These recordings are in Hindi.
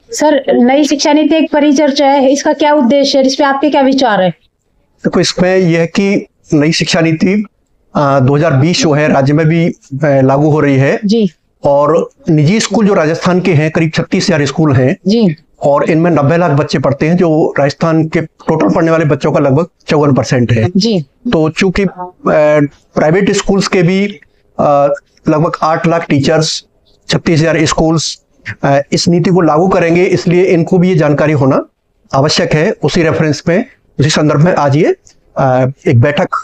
सर, नई शिक्षा नीति एक परिचर्चा है, इसका क्या उद्देश्य है, इस पे आपके क्या विचार है? देखो, इसमें यह है कि नई शिक्षा नीति 2020 जो है राज्य में भी लागू हो रही है जी। और निजी स्कूल जो राजस्थान के हैं करीब 36,000 स्कूल हैं जी। और इनमें 90 लाख बच्चे पढ़ते हैं, जो राजस्थान के टोटल पढ़ने वाले बच्चों का लगभग 54% है जी। तो चूंकि प्राइवेट स्कूल्स के भी लगभग 8 लाख टीचर्स, 36,000 स्कूल्स इस नीति को लागू करेंगे, इसलिए इनको भी ये जानकारी होना आवश्यक है। उसी रेफरेंस में, उसी संदर्भ में आज ये एक बैठक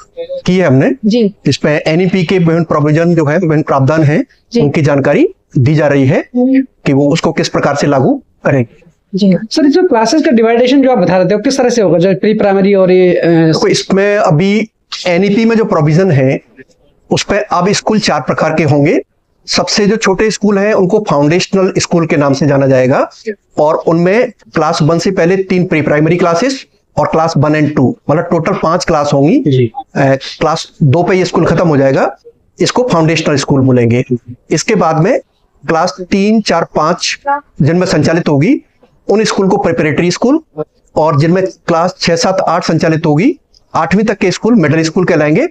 की है हमने जी। इसमें एनईपी के विभिन्न प्रोविजन जो है, विभिन्न प्रावधान है, उनकी जानकारी दी जा रही है कि वो उसको किस प्रकार से लागू करेंगे। जी सर, जो क्लासेस का डिवाइडेशन जो आप बता रहे थे, किस तरह से होगा, जो प्री प्राइमरी और ये तो इसमें अभी एनईपी में जो प्रोविजन है उस पर अब स्कूल 4 प्रकार के होंगे। सबसे जो छोटे स्कूल हैं उनको फाउंडेशनल स्कूल के नाम से जाना जाएगा और उनमें क्लास 1 से पहले 3 प्री प्राइमरी क्लासेस और क्लास 1 और 2 मतलब टोटल 5 क्लास होंगी। क्लास 2 पे ये स्कूल खत्म हो जाएगा, इसको फाउंडेशनल स्कूल बोलेंगे। इसके बाद में क्लास 3, 4, 5 जिनमें संचालित होगी उन स्कूल को प्रिपरेटरी स्कूल, और जिनमें क्लास 6, 7, 8 संचालित होगी 8वीं तक के स्कूल मिडिल स्कूल कहलाएंगे।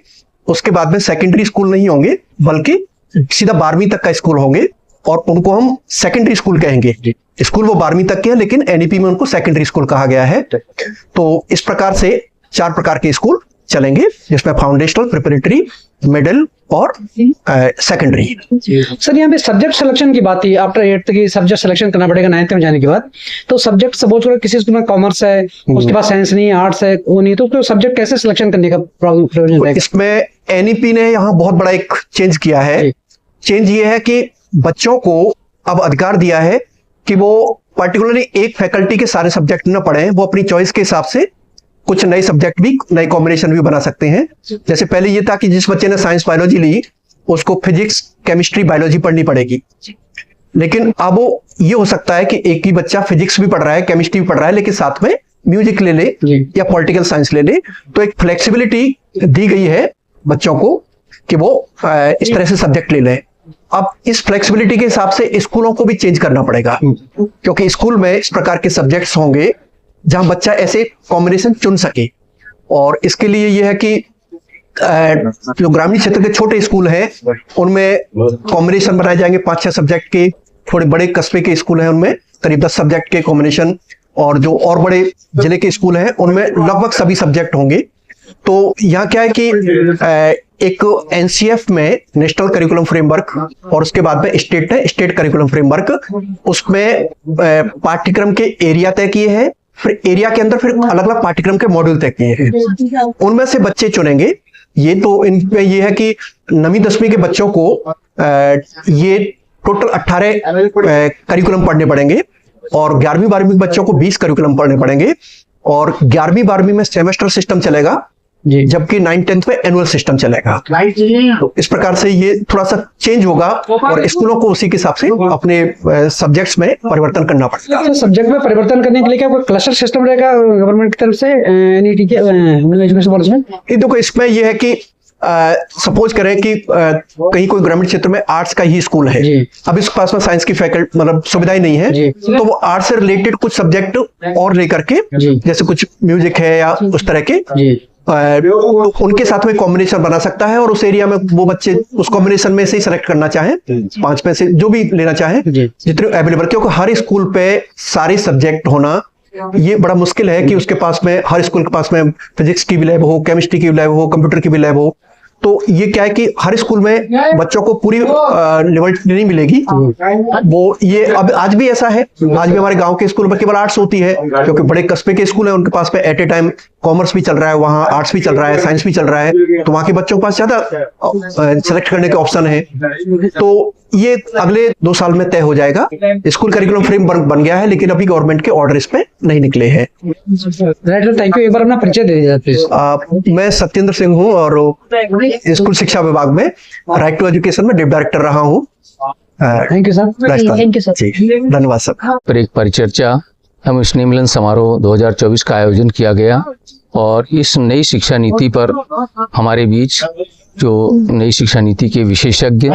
उसके बाद में सेकेंडरी स्कूल नहीं होंगे बल्कि सीधा 12वीं तक का स्कूल होंगे और उनको हम सेकेंडरी स्कूल कहेंगे। स्कूल वो 12वीं तक के हैं लेकिन एनईपी में उनको सेकेंडरी स्कूल कहा गया है। तो इस प्रकार से 4 प्रकार के स्कूल चलेंगे जिसमें फाउंडेशनल, प्रिपरेटरी, मिडिल और सेकेंडरी। सर, यहाँ पे सब्जेक्ट सिलेक्शन की बात थी, आफ्टर 8th की सब्जेक्ट सिलेक्शन करना पड़ेगा 9th में जाने के बाद। तो सब्जेक्ट सपोज करो किसी स्कूल में कॉमर्स है, उसके पास साइंस नहीं है, आर्ट्स है, वो नहीं, तो सब्जेक्ट कैसे सिलेक्शन करने का प्रॉब्लम है? इसमें एनईपी ने यहाँ बहुत बड़ा एक चेंज किया है। चेंज ये है कि बच्चों को अब अधिकार दिया है कि वो पर्टिकुलरली एक फैकल्टी के सारे सब्जेक्ट न पढ़ें, वो अपनी चॉइस के हिसाब से कुछ नए सब्जेक्ट भी, नए कॉम्बिनेशन भी बना सकते हैं। जैसे पहले ये था कि जिस बच्चे ने साइंस बायोलॉजी ली उसको फिजिक्स, केमिस्ट्री, बायोलॉजी पढ़नी पड़ेगी, लेकिन अब वो ये हो सकता है कि एक ही बच्चा फिजिक्स भी पढ़ रहा है, केमिस्ट्री भी पढ़ रहा है, लेकिन साथ में म्यूजिक ले ले या पॉलिटिकल साइंस ले ले। तो एक फ्लेक्सिबिलिटी दी गई है बच्चों को कि वो इस तरह से सब्जेक्ट ले लें। अब इस फ्लेक्सिबिलिटी के हिसाब से स्कूलों को भी चेंज करना पड़ेगा, क्योंकि स्कूल में इस प्रकार के सब्जेक्ट्स होंगे जहां बच्चा ऐसे कॉम्बिनेशन चुन सके। और इसके लिए यह है कि जो ग्रामीण क्षेत्र के छोटे स्कूल हैं उनमें कॉम्बिनेशन बनाए जाएंगे 5-6 सब्जेक्ट के। थोड़े बड़े कस्बे के स्कूल हैं उनमें करीब 10 सब्जेक्ट के कॉम्बिनेशन, और जो और बड़े जिले के स्कूल हैं उनमें लगभग सभी सब्जेक्ट होंगे। तो यहाँ क्या है कि एक एनसीएफ में नेशनल करिकुलम फ्रेमवर्क और उसके बाद में स्टेट करिकुलम फ्रेमवर्क, उसमें पाठ्यक्रम के एरिया तय किए हैं, फिर एरिया के अंदर फिर अलग अलग पाठ्यक्रम के मॉड्यूल तय किए हैं। उनमें से बच्चे चुनेंगे। ये तो इनमें ये है कि 9वीं 10वीं के बच्चों को ये टोटल 18 करिकुलम पढ़ने पड़ेंगे और 11वीं 12वीं के बच्चों को 20 करिकुलम पढ़ने पड़ेंगे, और 11वीं 12वीं में सेमेस्टर सिस्टम चलेगा जबकि 9th 10th में एनुअल सिस्टम चलेगा। तो इस प्रकार से ये थोड़ा सा चेंज होगा और स्कूलों को उसी के हिसाब से अपने सब्जेक्ट्स में परिवर्तन करना पड़ेगा। तो सब्जेक्ट में परिवर्तन करने के लिए क्या कोई क्लस्टर सिस्टम रहेगा गवर्नमेंट की तरफ से एनईटी के एजुकेशन पॉलिसी में? देखो, इसमें ये है कि सपोज करें कि कहीं कोई ग्रामीण क्षेत्र में आर्ट्स का ही स्कूल है, अब इसके पास में साइंस की फैकल्टी मतलब सुविधाएं नहीं है, तो वो आर्ट्स से रिलेटेड कुछ सब्जेक्ट और लेकर के, जैसे कुछ म्यूजिक है या उस तरह के, उनके साथ में कॉम्बिनेशन बना सकता है और उस एरिया में वो बच्चे उस कॉम्बिनेशन में से ही सेलेक्ट करना चाहें, 5 में से जो भी लेना चाहें, जितने अवेलेबल। क्योंकि हर स्कूल पे सारे सब्जेक्ट होना ये बड़ा मुश्किल है कि उसके पास में, हर स्कूल के पास में फिजिक्स की भी लैब हो, केमिस्ट्री की भी लैब हो, कंप्यूटर की भी लैब हो। तो ये क्या है कि हर स्कूल में बच्चों को पूरी लेवल नहीं मिलेगी। वो ये अब आज भी ऐसा है, आज भी हमारे गांव के स्कूल में केवल आर्ट्स होती है, क्योंकि बड़े कस्बे के स्कूल है उनके पास में एट ए टाइम कॉमर्स भी चल रहा है, वहाँ आर्ट्स भी चल रहा है, साइंस भी चल रहा है, तो वहाँ के बच्चों के पास ज्यादा सेलेक्ट करने के ऑप्शन है। तो ये अगले 2 साल में तय हो जाएगा। स्कूल करिकुलम फ्रेमवर्क बन गया है लेकिन अभी गवर्नमेंट के ऑर्डर इस पे नहीं निकले हैं। Thank you. एक बार अपना परिचय दे दीजिए प्लीज। मैं सत्येंद्र सिंह हूँ और स्कूल शिक्षा विभाग में राइट टू एजुकेशन में डिप्टी डायरेक्टर रहा हूँ। Thank you sir. Thank you sir. धन्यवाद सर। पर एक परिचर्चा एवं स्नेह मिलन समारोह 2024 का आयोजन किया गया और इस नई शिक्षा नीति पर हमारे बीच जो नई शिक्षा नीति के विशेषज्ञ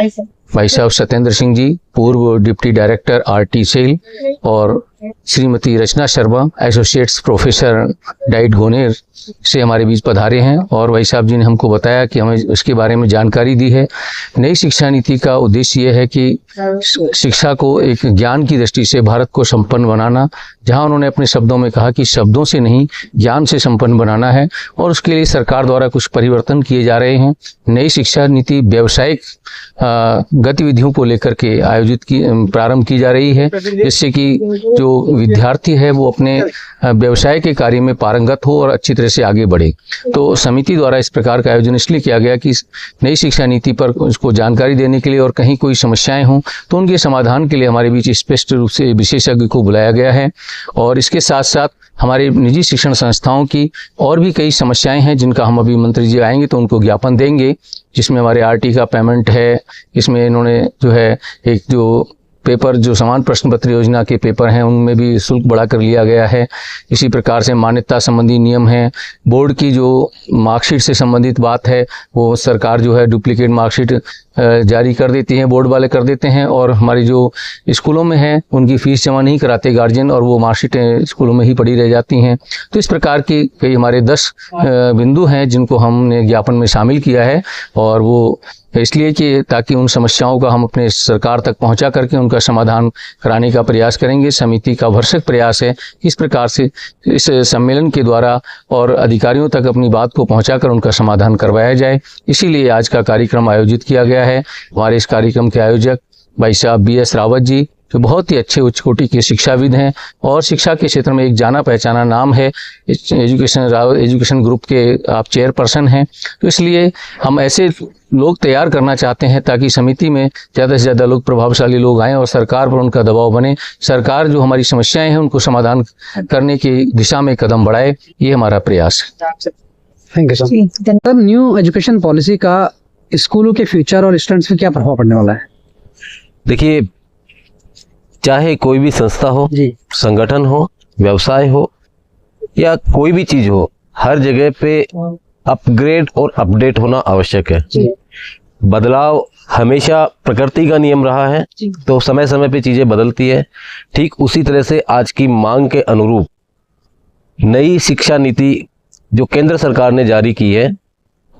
भाई साहब सत्येंद्र सिंह जी, पूर्व डिप्टी डायरेक्टर आरटी सेल और Shrimati Rachna Sharma, associates professor DIET गोनेर से हमारे बीच पधारे हैं और भाई साहब जी ने हमको बताया कि हमें उसके बारे में जानकारी दी है। नई शिक्षा नीति का उद्देश्य ये है कि शिक्षा को एक ज्ञान की दृष्टि से भारत को संपन्न बनाना, जहां उन्होंने अपने शब्दों में कहा कि शब्दों से नहीं ज्ञान से संपन्न बनाना है, और उसके लिए सरकार द्वारा कुछ परिवर्तन किए जा रहे हैं। नई शिक्षा नीति व्यावसायिक गतिविधियों को लेकर के प्रारंभ की जा रही है, जिससे कि जो विद्यार्थी है वो अपने व्यवसाय के कार्य में पारंगत हो और अच्छी तरह से आगे बढ़े। तो समिति द्वारा इस प्रकार का आयोजन इसलिए किया गया कि नई शिक्षा नीति पर उसको जानकारी देने के लिए और कहीं कोई समस्याएं हों तो उनके समाधान के लिए हमारे बीच स्पष्ट रूप से विशेषज्ञ को बुलाया गया है। और इसके साथ साथ हमारे निजी शिक्षण संस्थाओं की और भी कई समस्याएं हैं जिनका हम अभी मंत्री जी आएंगे तो उनको ज्ञापन देंगे, जिसमें हमारे आरटी का पेमेंट है, इसमें इन्होंने जो है एक जो पेपर जो समान प्रश्न पत्र योजना के पेपर हैं उनमें भी शुल्क बढ़ा कर लिया गया है। इसी प्रकार से मान्यता संबंधी नियम हैं, बोर्ड की जो मार्कशीट से संबंधित बात है वो सरकार जो है डुप्लीकेट मार्कशीट जारी कर देती है, बोर्ड वाले कर देते हैं, और हमारी जो स्कूलों में है उनकी फीस जमा नहीं कराते गार्जियन और वो मार्कशीटें स्कूलों में ही पड़ी रह जाती हैं। तो इस प्रकार की कई हमारे 10 बिंदु हैं जिनको हमने ज्ञापन में शामिल किया है, और वो इसलिए कि ताकि उन समस्याओं का हम अपने सरकार तक पहुंचा करके उनका समाधान कराने का प्रयास करेंगे। समिति का भरसक प्रयास है इस प्रकार से इस सम्मेलन के द्वारा और अधिकारियों तक अपनी बात को पहुंचाकर उनका समाधान करवाया जाए। इसीलिए आज का कार्यक्रम आयोजित किया गया है। हमारे इस कार्यक्रम के आयोजक भाई साहब BS रावत जी, जो बहुत ही अच्छे उच्च कोटि के शिक्षाविद हैं और शिक्षा के क्षेत्र में एक जाना पहचाना नाम है। एजुकेशन ग्रुप के आप चेयरपर्सन हैं, तो इसलिए हम ऐसे लोग तैयार करना चाहते हैं ताकि समिति में ज़्यादा से ज़्यादा लोग, प्रभावशाली लोग आएँ और सरकार पर उनका दबाव बने, सरकार जो हमारी समस्याएं हैं उनको समाधान करने की दिशा में कदम बढ़ाए। ये हमारा प्रयास है। Thank you sir. New education policy का स्कूलों के फ्यूचर और स्टूडेंट्स पे क्या प्रभाव पड़ने वाला है? देखिए, चाहे कोई भी संस्था हो, संगठन हो, व्यवसाय हो या कोई भी चीज हो, हर जगह पे अपग्रेड और अपडेट होना आवश्यक है। बदलाव हमेशा प्रकृति का नियम रहा है, तो समय समय पे चीजें बदलती है। ठीक उसी तरह से आज की मांग के अनुरूप नई शिक्षा नीति जो केंद्र सरकार ने जारी की है,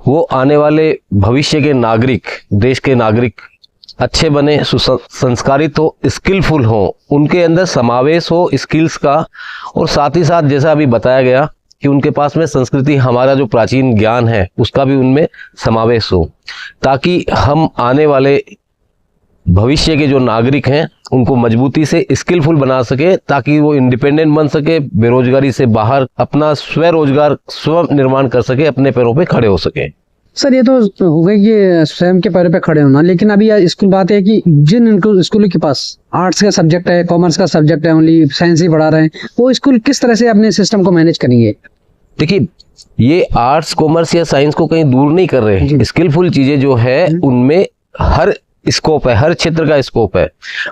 वो आने वाले भविष्य के नागरिक, देश के नागरिक अच्छे बने, संस्कारित हो, स्किलफुल हो, उनके अंदर समावेश हो स्किल्स का, और साथ ही साथ जैसा अभी बताया गया कि उनके पास में संस्कृति, हमारा जो प्राचीन ज्ञान है उसका भी उनमें समावेश हो, ताकि हम आने वाले भविष्य के जो नागरिक हैं उनको मजबूती से स्किलफुल बना सके, ताकि वो इंडिपेंडेंट बन सके, बेरोजगारी से बाहर अपना स्वरोजगार स्व निर्माण कर सके, अपने पैरों पे खड़े हो सके। सर, ये तो हो गई कि स्वयं के पैरों पे खड़े होना, लेकिन अभी स्कूल बात है कि जिन स्कूलों के पास आर्ट्स का सब्जेक्ट है, कॉमर्स का सब्जेक्ट है, ओनली साइंस ही पढ़ा रहे हैं, वो स्कूल किस तरह से अपने सिस्टम को मैनेज करेंगे? देखिए, ये आर्ट्स, कॉमर्स या साइंस को कहीं दूर नहीं कर रहे हैं। स्किलफुल चीजें जो है उनमें हर स्कोप है, हर क्षेत्र का स्कोप है।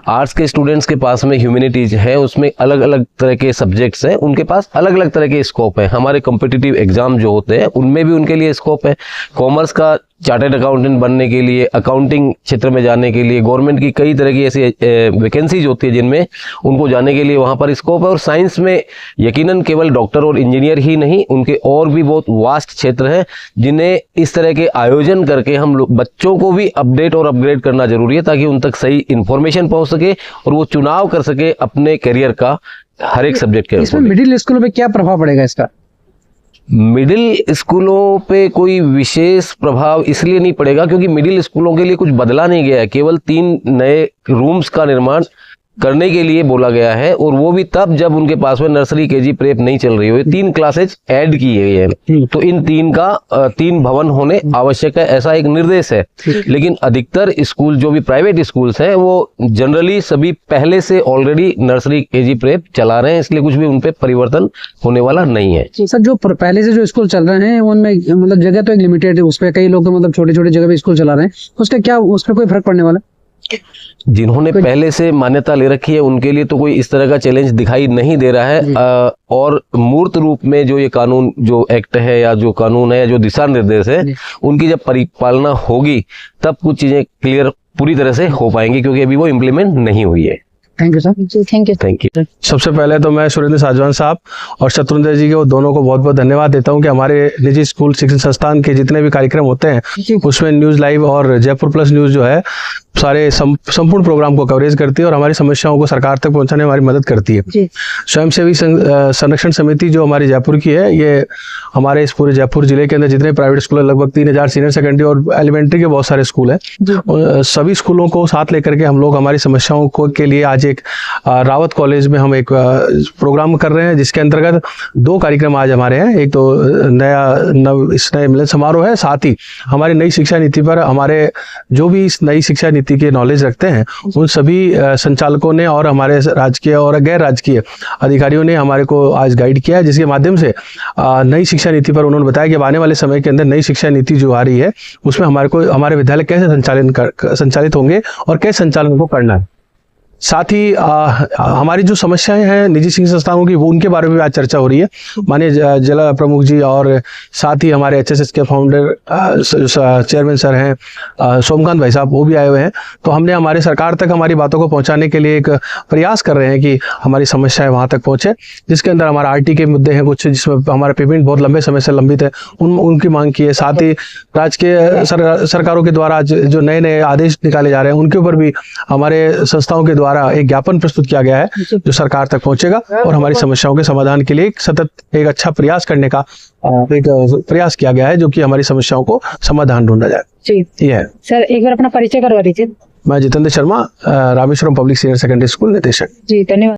आर्ट्स के स्टूडेंट्स के पास में ह्यूमैनिटीज है, उसमें अलग अलग तरह के सब्जेक्ट्स हैं, उनके पास अलग अलग तरह के स्कोप है। हमारे कॉम्पिटिटिव एग्जाम जो होते हैं उनमें भी उनके लिए स्कोप है। कॉमर्स का चार्टर्ड अकाउंटेंट बनने के लिए, अकाउंटिंग क्षेत्र में जाने के लिए गवर्नमेंट की कई तरह की ऐसी वैकेंसीज होती है जिनमें उनको जाने के लिए वहां पर स्कोप है। और साइंस में यकीनन केवल डॉक्टर और इंजीनियर ही नहीं, उनके और भी बहुत वास्ट क्षेत्र हैं जिन्हें इस तरह के आयोजन करके हम लोग बच्चों को भी अपडेट और अपग्रेड करना जरूरी है, ताकि उन तक सही इंफॉर्मेशन पहुंच सके और वो चुनाव कर सके अपने करियर का हर एक सब्जेक्ट के। इसमें मिडिल स्कूलों पे क्या प्रभाव पड़ेगा इसका? मिडिल स्कूलों पे कोई विशेष प्रभाव इसलिए नहीं पड़ेगा क्योंकि मिडिल स्कूलों के लिए कुछ बदला नहीं गया है, केवल 3 नए रूम्स का निर्माण करने के लिए बोला गया है, और वो भी तब जब उनके पास में नर्सरी, केजी, प्रेप नहीं चल रही हो। 3 क्लासेज ऐड की गई है, तो इन 3 भवन होने आवश्यक है, ऐसा एक निर्देश है। लेकिन अधिकतर स्कूल जो भी प्राइवेट स्कूल्स हैं वो जनरली सभी पहले से ऑलरेडी नर्सरी, केजी, प्रेप चला रहे हैं, इसलिए कुछ भी उन पे परिवर्तन होने वाला नहीं है। सर, जो पहले से जो स्कूल चल रहे हैं उनमें मतलब जगह तो एक लिमिटेड है, उस पर कई लोग मतलब छोटे छोटे जगह पे स्कूल चला रहे हैं, उसका क्या, उस पर कोई फर्क पड़ने वाला? जिन्होंने पहले से मान्यता ले रखी है उनके लिए तो कोई इस तरह का चैलेंज दिखाई नहीं दे रहा है। और मूर्त रूप में जो ये कानून, जो एक्ट है या जो कानून है या जो दिशा निर्देश है, उनकी जब परिपालना होगी तब कुछ चीजें क्लियर पूरी तरह से हो पाएंगी, क्योंकि अभी वो इम्प्लीमेंट नहीं हुई है। Thank you sir. जी थैंक यू। Thank you. सबसे पहले तो मैं सुरेंद्र साजवान साहब और शत्रुंजय जी के वो दोनों को बहुत बहुत धन्यवाद देता हूं कि हमारे निजी स्कूल शिक्षण संस्थान के जितने भी कार्यक्रम होते हैं उसमें न्यूज़ लाइव और जयपुर प्लस न्यूज़ जो है सारे संपूर्ण प्रोग्राम को कवरेज करती है और हमारी समस्याओं को सरकार तक पहुंचाने में हमारी मदद करती है। जी। स्वयंसेवी संरक्षण समिति जो हमारी जयपुर की है, ये हमारे इस पूरे जयपुर जिले के अंदर जितने प्राइवेट स्कूल है, लगभग 3000 सीनियर सेकेंडरी और एलिमेंट्री के बहुत सारे स्कूल हैं, सभी स्कूलों को साथ लेकर के हम लोग हमारी समस्याओं को के लिए आज एक रावत कॉलेज में हम एक प्रोग्राम कर रहे हैं, जिसके अंतर्गत 2 कार्यक्रम आज हमारे हैं। एक तो नए मिलन समारोह है, साथ ही हमारी नई शिक्षा नीति पर हमारे जो भी इस नई शिक्षा नीति के नॉलेज रखते हैं उन सभी संचालकों ने और हमारे राजकीय और गैर राजकीय अधिकारियों ने हमारे को आज गाइड किया है, जिसके माध्यम से नई शिक्षा नीति पर उन्होंने बताया कि अब आने वाले समय के अंदर नई शिक्षा नीति जो आ रही है उसमें हमारे विद्यालय कैसे संचालित होंगे और कैसे संचालन को करना है। साथ ही हमारी जो समस्याएं हैं निजी शिक्षण संस्थानों की, वो उनके बारे में आज चर्चा हो रही है। माननीय जिला प्रमुख जी और साथ ही हमारे एचएसएस के फाउंडर चेयरमैन सर हैं सोमकांत भाई साहब, वो भी आए हुए हैं। तो हमने हमारे सरकार तक हमारी बातों को पहुंचाने के लिए एक प्रयास कर रहे हैं कि हमारी समस्याएं वहां तक पहुंचे, जिसके अंदर हमारा आरटी के मुद्दे हैं कुछ, जिसमें हमारा पेमेंट बहुत लंबे समय से लंबित है, उनकी मांग की है। साथ ही राज्य सरकारों के द्वारा जो नए नए आदेश निकाले जा रहे हैं उनके ऊपर भी हमारे संस्थाओं के द्वारा एक ज्ञापन प्रस्तुत किया गया है जो सरकार तक पहुंचेगा और हमारी समस्याओं के समाधान के लिए सतत एक अच्छा प्रयास करने का एक प्रयास किया गया है, जो कि हमारी समस्याओं को समाधान ढूंढा जाए। जी ये है। सर एक बार अपना परिचय करवा दीजिए। मैं Jitendra Sharma, Rameswaram public senior secondary school निदेशक। जी धन्यवाद।